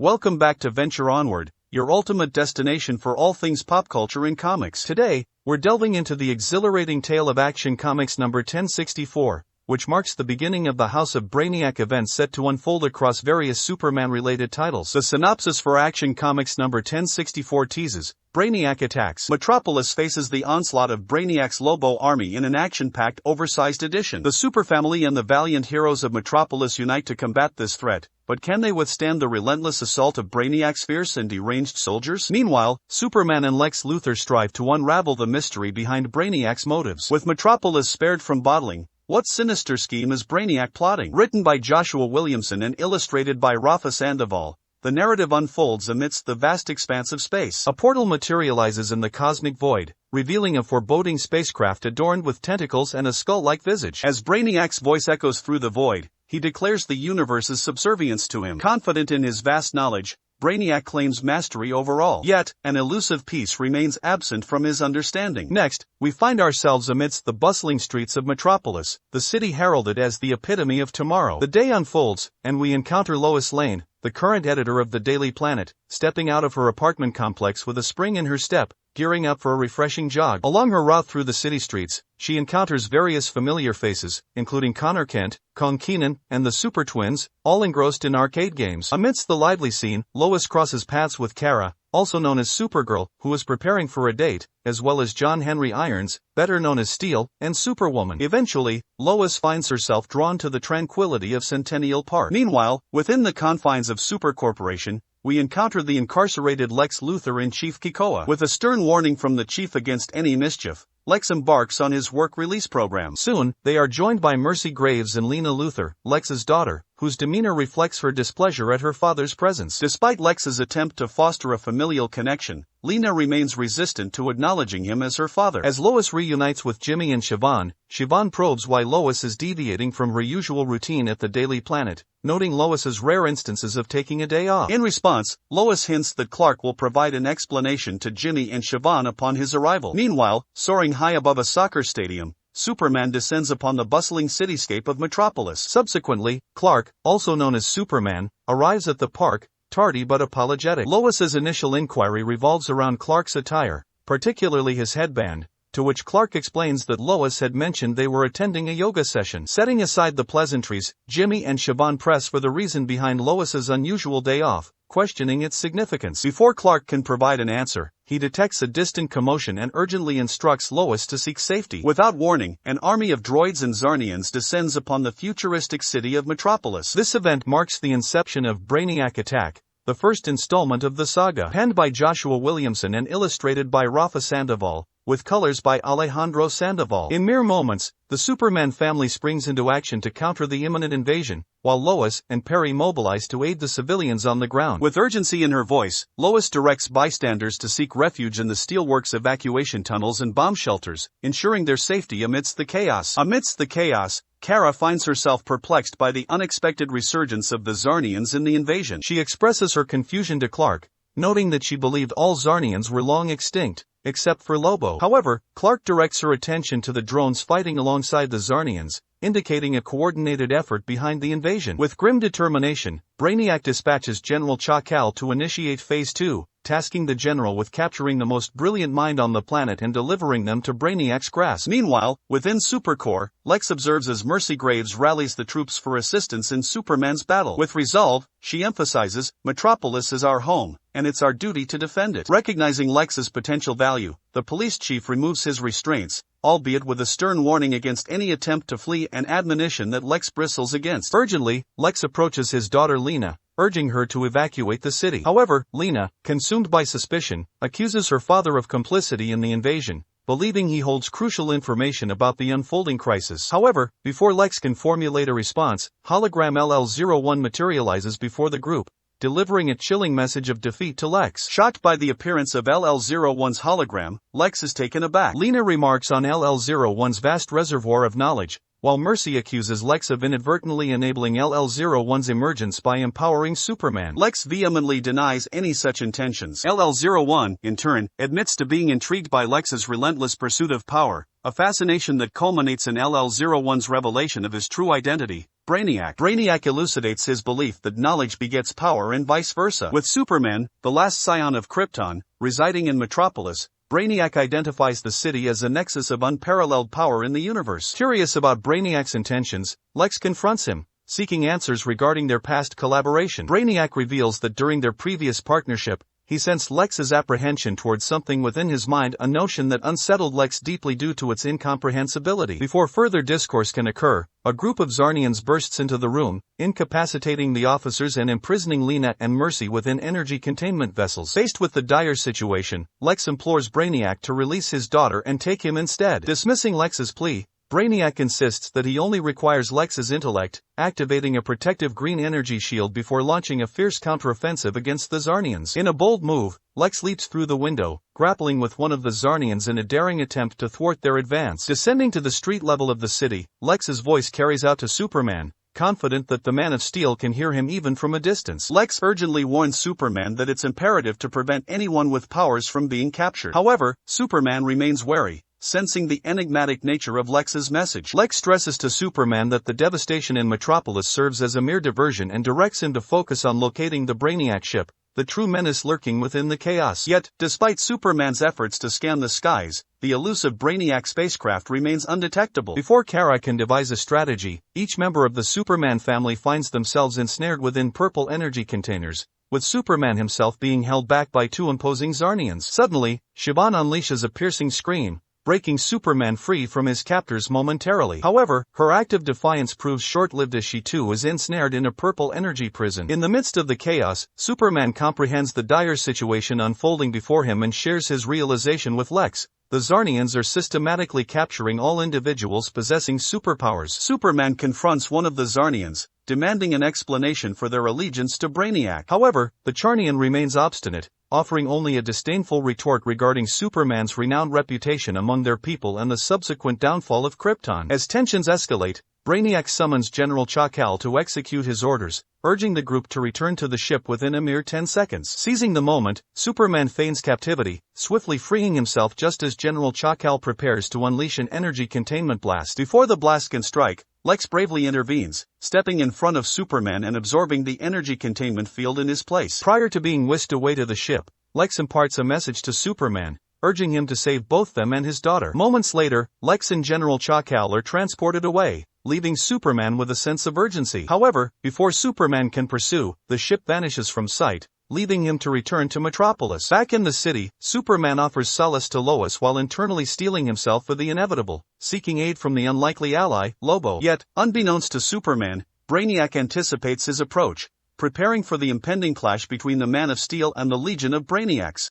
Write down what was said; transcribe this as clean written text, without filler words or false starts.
Welcome back to Venture Onward, your ultimate destination for all things pop culture and comics. Today, we're delving into the exhilarating tale of Action Comics number 1064, which marks the beginning of the House of Brainiac events set to unfold across various Superman-related titles. The synopsis for Action Comics number 1064 teases, Brainiac attacks. Metropolis faces the onslaught of Brainiac's Lobo army in an action-packed, oversized edition. The superfamily and the valiant heroes of Metropolis unite to combat this threat, but can they withstand the relentless assault of Brainiac's fierce and deranged soldiers? Meanwhile, Superman and Lex Luthor strive to unravel the mystery behind Brainiac's motives. With Metropolis spared from bottling, what sinister scheme is Brainiac plotting? Written by Joshua Williamson and illustrated by Rafa Sandoval, the narrative unfolds amidst the vast expanse of space. A portal materializes in the cosmic void, revealing a foreboding spacecraft adorned with tentacles and a skull-like visage. As Brainiac's voice echoes through the void, he declares the universe's subservience to him. Confident in his vast knowledge, Brainiac claims mastery over all. Yet, an elusive piece remains absent from his understanding. Next, we find ourselves amidst the bustling streets of Metropolis, the city heralded as the epitome of tomorrow. The day unfolds, and we encounter Lois Lane, the current editor of the Daily Planet, stepping out of her apartment complex with a spring in her step, gearing up for a refreshing jog. Along her route through the city streets, she encounters various familiar faces, including Connor Kent, Kong Keenan, and the Super Twins, all engrossed in arcade games. Amidst the lively scene, Lois crosses paths with Kara, also known as Supergirl, who is preparing for a date, as well as John Henry Irons, better known as Steel, and Superwoman. Eventually, Lois finds herself drawn to the tranquility of Centennial Park. Meanwhile, within the confines of Super Corporation, we encounter the incarcerated Lex Luthor in Chief Krakoa. With a stern warning from the chief against any mischief, Lex embarks on his work release program. Soon, they are joined by Mercy Graves and Lena Luthor, Lex's daughter, whose demeanor reflects her displeasure at her father's presence. Despite Lex's attempt to foster a familial connection, Lena remains resistant to acknowledging him as her father. As Lois reunites with Jimmy and Siobhan, Siobhan probes why Lois is deviating from her usual routine at the Daily Planet, noting Lois's rare instances of taking a day off. In response, Lois hints that Clark will provide an explanation to Jimmy and Siobhan upon his arrival. Meanwhile, soaring high above a soccer stadium, Superman descends upon the bustling cityscape of Metropolis. Subsequently, Clark, also known as Superman, arrives at the park, tardy but apologetic. Lois's initial inquiry revolves around Clark's attire, particularly his headband, to which Clark explains that Lois had mentioned they were attending a yoga session. Setting aside the pleasantries, Jimmy and Siobhan press for the reason behind Lois's unusual day off, questioning its significance. Before Clark can provide an answer, he detects a distant commotion and urgently instructs Lois to seek safety. Without warning, an army of droids and Zarnians descends upon the futuristic city of Metropolis. This event marks the inception of Brainiac Attack, the first installment of the saga. Penned by Joshua Williamson and illustrated by Rafa Sandoval, with colors by Alejandro Sandoval. In mere moments, the Superman family springs into action to counter the imminent invasion, while Lois and Perry mobilize to aid the civilians on the ground. With urgency in her voice, Lois directs bystanders to seek refuge in the steelworks evacuation tunnels and bomb shelters, ensuring their safety amidst the chaos. Kara finds herself perplexed by the unexpected resurgence of the Zarnians in the invasion. She expresses her confusion to Clark, noting that she believed all Zarnians were long extinct, except for Lobo. However, Clark directs her attention to the drones fighting alongside the Zarnians, indicating a coordinated effort behind the invasion. With grim determination, Brainiac dispatches General Zor-El to initiate Phase 2, tasking the general with capturing the most brilliant mind on the planet and delivering them to Brainiac's grasp. Meanwhile, within Supercorp, Lex observes as Mercy Graves rallies the troops for assistance in Superman's battle. With resolve, she emphasizes, Metropolis is our home, and it's our duty to defend it. Recognizing Lex's potential value, the police chief removes his restraints, albeit with a stern warning against any attempt to flee and admonition that Lex bristles against. Urgently, Lex approaches his daughter Lena, urging her to evacuate the city. However, Lena, consumed by suspicion, accuses her father of complicity in the invasion, believing he holds crucial information about the unfolding crisis. However, before Lex can formulate a response, hologram LL01 materializes before the group, delivering a chilling message of defeat to Lex. Shocked by the appearance of LL01's hologram, Lex is taken aback. Lena remarks on LL01's vast reservoir of knowledge, while Mercy accuses Lex of inadvertently enabling LL01's emergence by empowering Superman. Lex vehemently denies any such intentions. LL01, in turn, admits to being intrigued by Lex's relentless pursuit of power, a fascination that culminates in LL01's revelation of his true identity, Brainiac. Brainiac elucidates his belief that knowledge begets power and vice versa. With Superman, the last scion of Krypton, residing in Metropolis, Brainiac identifies the city as a nexus of unparalleled power in the universe. Curious about Brainiac's intentions, Lex confronts him, seeking answers regarding their past collaboration. Brainiac reveals that during their previous partnership, he sensed Lex's apprehension towards something within his mind, a notion that unsettled Lex deeply due to its incomprehensibility. Before further discourse can occur, a group of Zarnians bursts into the room, incapacitating the officers and imprisoning Lena and Mercy within energy containment vessels. Faced with the dire situation, Lex implores Brainiac to release his daughter and take him instead. Dismissing Lex's plea, Brainiac insists that he only requires Lex's intellect, activating a protective green energy shield before launching a fierce counteroffensive against the Zarnians. In a bold move, Lex leaps through the window, grappling with one of the Zarnians in a daring attempt to thwart their advance. Descending to the street level of the city, Lex's voice carries out to Superman, confident that the Man of Steel can hear him even from a distance. Lex urgently warns Superman that it's imperative to prevent anyone with powers from being captured. However, Superman remains wary, sensing the enigmatic nature of Lex's message. Lex stresses to Superman that the devastation in Metropolis serves as a mere diversion and directs him to focus on locating the Brainiac ship, the true menace lurking within the chaos. Yet, despite Superman's efforts to scan the skies, the elusive Brainiac spacecraft remains undetectable. Before Kara can devise a strategy, each member of the Superman family finds themselves ensnared within purple energy containers, with Superman himself being held back by two imposing Zarnians. Suddenly, Siobhan unleashes a piercing scream, breaking Superman free from his captors momentarily. However, her act of defiance proves short-lived as she too is ensnared in a purple energy prison. In the midst of the chaos, Superman comprehends the dire situation unfolding before him and shares his realization with Lex. The Zarnians are systematically capturing all individuals possessing superpowers. Superman confronts one of the Zarnians, demanding an explanation for their allegiance to Brainiac. However, the Charnian remains obstinate, offering only a disdainful retort regarding Superman's renowned reputation among their people and the subsequent downfall of Krypton. As tensions escalate, Brainiac summons General Zor-El to execute his orders, urging the group to return to the ship within a mere 10 seconds. Seizing the moment, Superman feigns captivity, swiftly freeing himself just as General Zor-El prepares to unleash an energy containment blast. Before the blast can strike, Lex bravely intervenes, stepping in front of Superman and absorbing the energy containment field in his place. Prior to being whisked away to the ship, Lex imparts a message to Superman, urging him to save both them and his daughter. Moments later, Lex and General Zor-El are transported away, leaving Superman with a sense of urgency. However, before Superman can pursue, the ship vanishes from sight, leaving him to return to Metropolis. Back in the city, Superman offers solace to Lois while internally steeling himself for the inevitable, seeking aid from the unlikely ally, Lobo. Yet, unbeknownst to Superman, Brainiac anticipates his approach, preparing for the impending clash between the Man of Steel and the Legion of Brainiacs.